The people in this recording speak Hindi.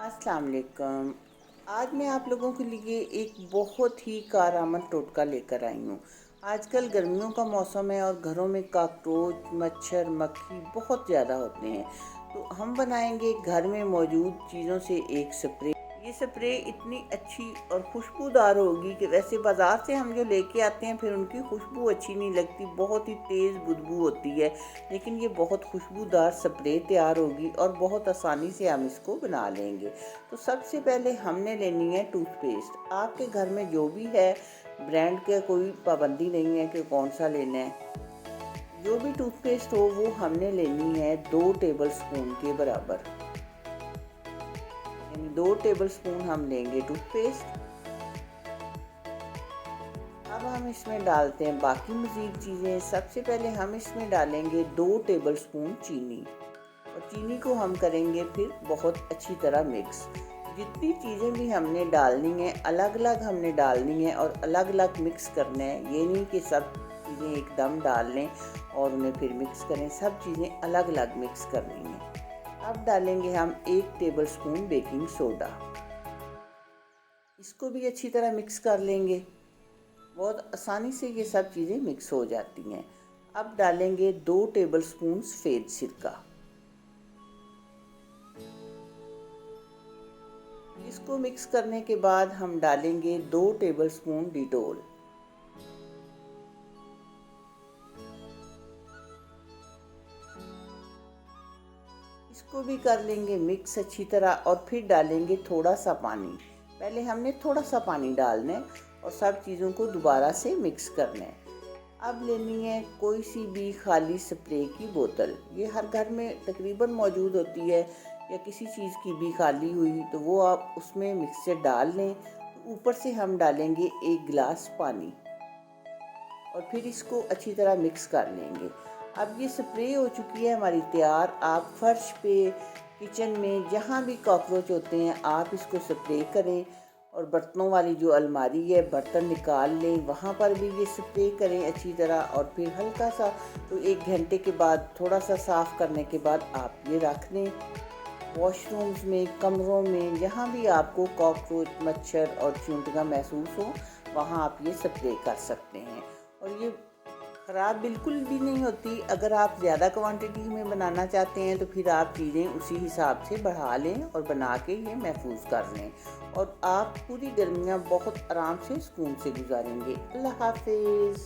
अस्सलाम वालेकुम। आज मैं आप लोगों के लिए एक बहुत ही कारआमद टोटका लेकर आई हूँ। आजकल गर्मियों का मौसम है और घरों में काकरोच, मच्छर, मक्खी बहुत ज़्यादा होते हैं। तो हम बनाएंगे घर में मौजूद चीज़ों से एक स्प्रे। ये स्प्रे इतनी अच्छी और खुशबूदार होगी कि वैसे बाज़ार से हम जो लेके आते हैं फिर उनकी खुशबू अच्छी नहीं लगती, बहुत ही तेज़ बदबू होती है। लेकिन ये बहुत खुशबूदार स्प्रे तैयार होगी और बहुत आसानी से हम इसको बना लेंगे। तो सबसे पहले हमने लेनी है टूथपेस्ट। आपके घर में जो भी है, ब्रांड का कोई पाबंदी नहीं है कि कौन सा लेना है। जो भी टूथपेस्ट हो वो हमने लेनी है 2 टेबल स्पून के बराबर, यानी 2 टेबल स्पून हम लेंगे टूथपेस्ट। अब हम इसमें डालते हैं बाकी मज़ीद चीज़ें। सबसे पहले हम इसमें डालेंगे 2 टेबल स्पून चीनी, और चीनी को हम करेंगे फिर बहुत अच्छी तरह मिक्स। जितनी चीज़ें भी हमने डालनी है अलग अलग हमने डालनी है और अलग अलग मिक्स करना है। ये नहीं कि सब चीज़ें एकदम डाल लें और उन्हें फिर मिक्स करें, सब चीज़ें अलग अलग मिक्स करनी है। अब डालेंगे हम 1 टेबल स्पून बेकिंग सोडा, इसको भी अच्छी तरह मिक्स कर लेंगे। बहुत आसानी से ये सब चीज़ें मिक्स हो जाती हैं। अब डालेंगे 2 टेबल स्पून सफ़ेद सिरका, इसको मिक्स करने के बाद हम डालेंगे 2 टेबल स्पून डिटोल, इसको भी कर लेंगे मिक्स अच्छी तरह और फिर डालेंगे थोड़ा सा पानी। पहले हमने थोड़ा सा पानी डालना है और सब चीज़ों को दोबारा से मिक्स करना है। अब लेनी है कोई सी भी खाली स्प्रे की बोतल, ये हर घर में तकरीबन मौजूद होती है, या किसी चीज़ की भी खाली हुई तो वो आप उसमें मिक्सचर डाल लें। तो ऊपर से हम डालेंगे 1 गिलास पानी और फिर इसको अच्छी तरह मिक्स कर लेंगे। अब ये स्प्रे हो चुकी है हमारी तैयार। आप फर्श पे, किचन में, जहाँ भी कॉकरोच होते हैं आप इसको स्प्रे करें, और बर्तनों वाली जो अलमारी है बर्तन निकाल लें, वहाँ पर भी ये स्प्रे करें अच्छी तरह। और फिर हल्का सा, तो 1 घंटे के बाद थोड़ा सा साफ़ करने के बाद आप ये रख दें। वॉशरूम्स में, कमरों में, जहाँ भी आपको कॉकरोच, मच्छर और चींटियाँ महसूस हो वहाँ आप ये स्प्रे कर सकते हैं। और ये ख़राब बिल्कुल भी नहीं होती। अगर आप ज़्यादा क्वांटिटी में बनाना चाहते हैं तो फिर आप चीज़ें उसी हिसाब से बढ़ा लें और बना के ये महफूज कर लें, और आप पूरी गर्मियाँ बहुत आराम से सुकून से गुजारेंगे। अल्लाह हाफिज़।